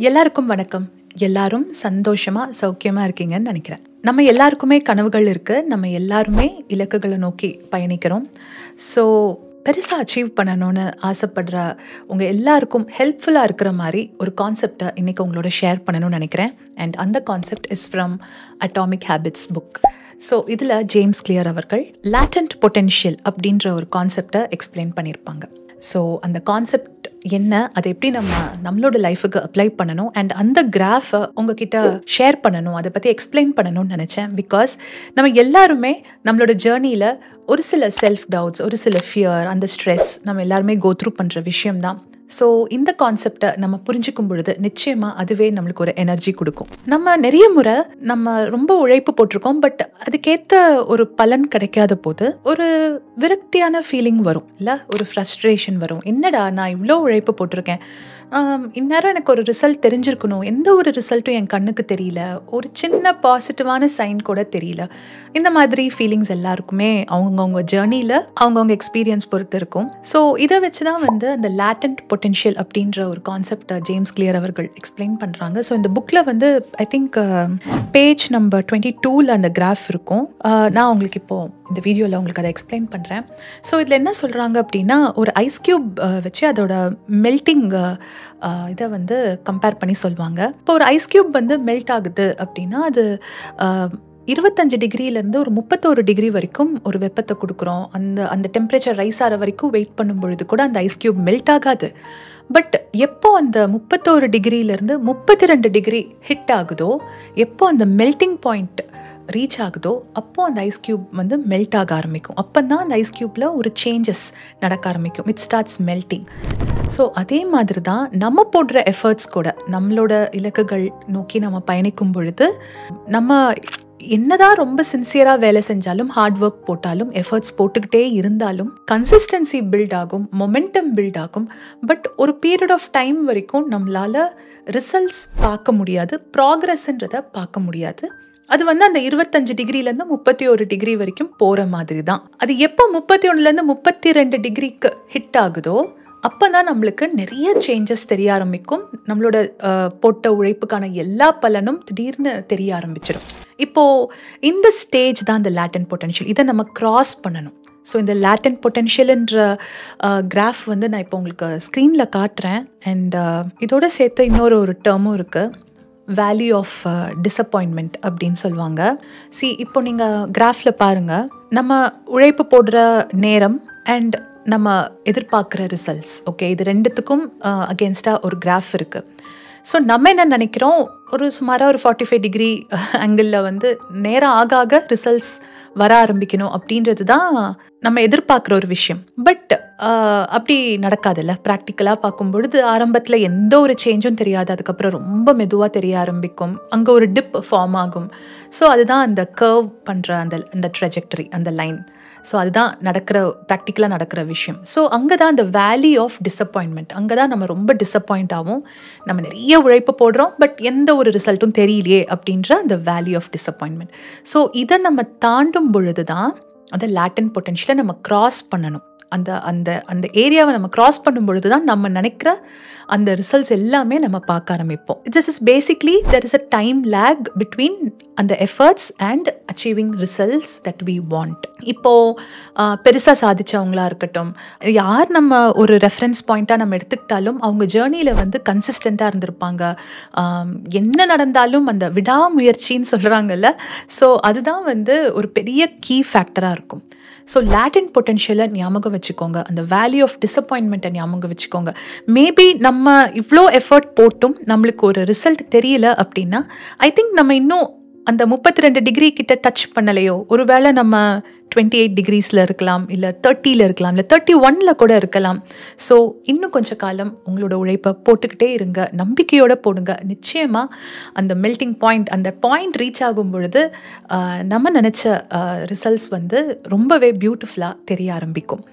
எல்லாருக்கும் வணக்கம். எல்லாரும் சந்தோஷமா சௌக்கியமா இருக்கீங்கன்னு நினைக்கிறேன். நம்ம எல்லாருக்குமே கனவுகள் இருக்கு. நம்ம எல்லாருமே இலக்குகளை நோக்கி பயணிக்கிறோம். ஸோ பெருசாக அச்சீவ் பண்ணணும்னு ஆசைப்படுற உங்கள் எல்லாருக்கும் ஹெல்ப்ஃபுல்லாக இருக்கிற மாதிரி ஒரு கான்செப்டை இன்றைக்கி உங்களோட ஷேர் பண்ணணும்னு நினைக்கிறேன். அண்ட் அந்த concept is from atomic habits book. So இதில் ஜேம்ஸ் கிளியர் அவர்கள் லேட்டன்ட் பொட்டென்ஷியல் அப்படின்ற ஒரு கான்செப்டை எக்ஸ்பிளைன் பண்ணியிருப்பாங்க. ஸோ அந்த கான்செப்ட் என்ன, அதை எப்படி நம்மளோட லைஃபுக்கு அப்ளை பண்ணணும் அண்ட் அந்த கிராஃபை உங்ககிட்ட ஷேர் பண்ணணும், அதை பற்றி எக்ஸ்பிளைன் பண்ணணும்னு நினச்சேன். பிகாஸ் நம்ம எல்லாருமே நம்மளோட ஜேர்னியில் ஒரு சில செல்ஃப் டவுட்ஸ், ஒரு சில ஃபியர், அந்த ஸ்ட்ரெஸ் நம்ம எல்லாருமே கோ த்ரூ பண்ணுற விஷயம்தான். ஸோ இந்த கான்செப்டை நம்ம புரிஞ்சுக்கும் பொழுது நிச்சயமாக அதுவே நம்மளுக்கு ஒரு எனர்ஜி கொடுக்கும். நம்ம நிறைய முறை நம்ம ரொம்ப உழைப்பு போட்டிருக்கோம், பட் அதுக்கேற்ற ஒரு பலன் கிடைக்காத போது ஒரு விரக்தியான ஃபீலிங் வரும் இல்லை, ஒரு ஃப்ரஸ்ட்ரேஷன் வரும். என்னடா நான் இவ்வளோ உழைப்பு போட்டிருக்கேன், இந்நேரம் எனக்கு ஒரு ரிசல்ட் தெரிஞ்சிருக்கணும், எந்த ஒரு ரிசல்ட்டும் என் கண்ணுக்கு தெரியல, ஒரு சின்ன பாசிட்டிவான சைன் கூட தெரியல. இந்த மாதிரி ஃபீலிங்ஸ் எல்லாருக்குமே அவங்கவுங்க ஜேர்னியில் அவங்கவுங்க எக்ஸ்பீரியன்ஸ் பொறுத்து இருக்கும். ஸோ இதை வச்சு தான் அந்த லேட்டன்ட் பொட்டென்ஷியல் அப்படின்ற ஒரு கான்செப்டை ஜேம்ஸ் கிளியர் அவர்கள் எக்ஸ்பிளைன் பண்ணுறாங்க. ஸோ இந்த புக்கில் ஐ திங்க் பேஜ் நம்பர் 22 அந்த கிராஃப் இருக்கும். நான் உங்களுக்கு இப்போது இந்த வீடியோவில் உங்களுக்கு அதை எக்ஸ்பிளைன் பண்ணுறேன். ஸோ இதில் என்ன சொல்கிறாங்க அப்படின்னா, ஒரு ஐஸ் க்யூப் வச்சு அதோட மெல்ட்டிங் இதை கம்பேர் பண்ணி சொல்லுவாங்க. இப்போ ஒரு ஐஸ் க்யூப் மெல்ட் ஆகுது அப்படின்னா அது 25 டிகிரியிலேருந்து ஒரு 31 டிகிரி வரைக்கும் ஒரு வெப்பத்தை கொடுக்குறோம். அந்த டெம்பரேச்சர் ரைஸ் ஆகிற வரைக்கும் வெயிட் பண்ணும் பொழுது கூட அந்த ஐஸ் க்யூப் மெல்ட் ஆகாது. பட் எப்போ அந்த 31 டிகிரியிலேருந்து 32 டிகிரி ஹிட் ஆகுதோ, எப்போ அந்த மெல்ட்டிங் பாயிண்ட் ரீச் ஆகுதோ, அப்போது அந்த ஐஸ் க்யூப் மெல்ட் ஆக ஆரம்பிக்கும். அப்போ தான் அந்த ஐஸ் க்யூப்பில் ஒரு சேஞ்சஸ் நடக்க ஆரம்பிக்கும். It starts melting. ஸோ அதே மாதிரி தான் நம்ம போடுற எஃபர்ட்ஸ் கூட நம்மளோட இலக்குகள் நோக்கி நம்ம பயணிக்கும் பொழுது நம்ம என்னதான் ரொம்ப சின்சியராக வேலை செஞ்சாலும், ஹார்ட் ஒர்க் போட்டாலும், எஃபர்ட்ஸ் போட்டுக்கிட்டே இருந்தாலும் கன்சிஸ்டன்சி பில்ட் ஆகும், மொமெண்டம் பில்ட் ஆகும். பட் ஒரு பீரியட் ஆஃப் டைம் வரைக்கும் நம்மளால் ரிசல்ட்ஸ் பார்க்க முடியாது, ப்ராக்ரஸ்ன்றதை பார்க்க முடியாது. அது அந்த 25 டிகிரிலேருந்து 31 டிகிரி வரைக்கும் போகிற மாதிரி தான். அது எப்போ 31லேருந்து 32 டிகிரிக்கு ஹிட் ஆகுதோ அப்போ தான் நம்மளுக்கு நிறைய சேஞ்சஸ் தெரிய ஆரம்பிக்கும். நம்மளோட போட்ட உழைப்புக்கான எல்லா பலனும் திடீர்னு தெரிய ஆரம்பிச்சிடும். இப்போது இந்த ஸ்டேஜ் தான் இந்த லேட்டன்ட் பொட்டென்ஷியல். இதை நம்ம கிராஸ் பண்ணணும். ஸோ இந்த லேட்டன்ட் பொட்டென்ஷியல்ன்ற கிராஃப் நான் இப்போ உங்களுக்கு ஸ்க்ரீனில் காட்டுறேன். அண்ட் இதோட சேர்த்து இன்னொரு டேர்மும் இருக்குது, வேல்யூ ஆஃப் டிசப்பாயின்மெண்ட் அப்படின்னு சொல்லுவாங்க. இப்போ நீங்கள் கிராஃபில் பாருங்கள், நம்ம உழைப்பு போடுற நேரம் அண்ட் நம்ம எதிர்பார்க்குற ரிசல்ட்ஸ். ஓகே, இது ரெண்டுத்துக்கும் அகேன்ஸ்டாக ஒரு கிராஃப் இருக்குது. ஸோ நம்ம என்ன நினைக்கிறோம், ஒரு சுமாராக ஒரு 45 டிகிரி ஆங்கிளில் நேரம் ஆக ஆக ரிசல்ட்ஸ் வர ஆரம்பிக்கணும் அப்படின்றது தான் நம்ம எதிர்பார்க்குற ஒரு விஷயம். பட் அப்படி நடக்காதுல்ல. ப்ராக்டிக்கலாக பார்க்கும்பொழுது ஆரம்பத்தில் எந்த ஒரு சேஞ்சும் தெரியாது, அதுக்கப்புறம் ரொம்ப மெதுவாக தெரிய ஆரம்பிக்கும், அங்கே ஒரு டிப் ஃபார்ம் ஆகும். ஸோ அதுதான் அந்த கர்வ் பண்ணுற அந்த ட்ரெஜெக்டரி, அந்த லைன். ஸோ அதுதான் ப்ராக்டிக்கலாக நடக்கிற விஷயம். ஸோ அங்கே தான் அந்த வேல்யூ ஆஃப் டிசப்பாயின்மெண்ட், அங்கே தான் நம்ம ரொம்ப டிசப்பாயிண்ட் ஆகும். நம்ம நிறைய உழைப்பு போடுறோம், பட் எந்த ஒரு ரிசல்ட்டும் தெரியலையே அப்படின்ற அந்த வேல்யூ ஆஃப் டிசப்பாயின்மெண்ட். ஸோ இதை நம்ம தாண்டும் பொழுது தான் அந்த லேட்டன்ட் பொட்டென்ஷியலை நம்ம கிராஸ் பண்ணணும். அந்த அந்த அந்த ஏரியாவை நம்ம கிராஸ் பண்ணும் பொழுது தான் நம்ம நினைக்கிற அந்த ரிசல்ட்ஸ் எல்லாமே நம்ம பார்க்க ஆரம்பிப்போம். This is basically there is a time lag between அந்த efforts and achieving results that we want. இப்போது பெருசாக சாதிச்சவங்களா இருக்கட்டும், யார் நம்ம ஒரு ரெஃபரன்ஸ் பாயிண்ட்டாக நம்ம எடுத்துக்கிட்டாலும் அவங்க ஜேர்னியில் கன்சிஸ்டண்ட்டாக இருந்திருப்பாங்க. என்ன நடந்தாலும் அந்த விடாமுயற்சின்னு சொல்கிறாங்கல்ல, ஸோ அதுதான் ஒரு பெரிய கீ ஃபேக்டராக இருக்கும். ஸோ லேட்டன்ட் பொட்டென்ஷியலை ஞாபகம் வச்சுக்கோங்க, அந்த வேல்யூ ஆஃப் டிசப்பாயின்மெண்ட்டை ஞாபகம் வச்சுக்கோங்க. மேபி நம்ம இவ்வளோ எஃபர்ட் போட்டும் நம்மளுக்கு ஒரு ரிசல்ட் தெரியல அப்படின்னா, ஐ திங்க் நம்ம இன்னும் அந்த 32 டிகிரி கிட்ட டச் பண்ணலையோ, ஒருவேளை நம்ம 28 டிகிரிஸில் இருக்கலாம், இல்லை 30ல் இருக்கலாம், இல்லை 31ல் கூட இருக்கலாம். ஸோ இன்னும் கொஞ்சம் காலம் உங்களோட உழைப்பை போட்டுக்கிட்டே இருங்க, நம்பிக்கையோடு போடுங்க. நிச்சயமாக அந்த மெல்ட்டிங் பாயிண்ட், அந்த பாயிண்ட் ரீச் ஆகும் பொழுது நம்ம நினச்ச ரிசல்ட்ஸ் ரொம்பவே பியூட்டிஃபுல்லாக தெரிய ஆரம்பிக்கும்.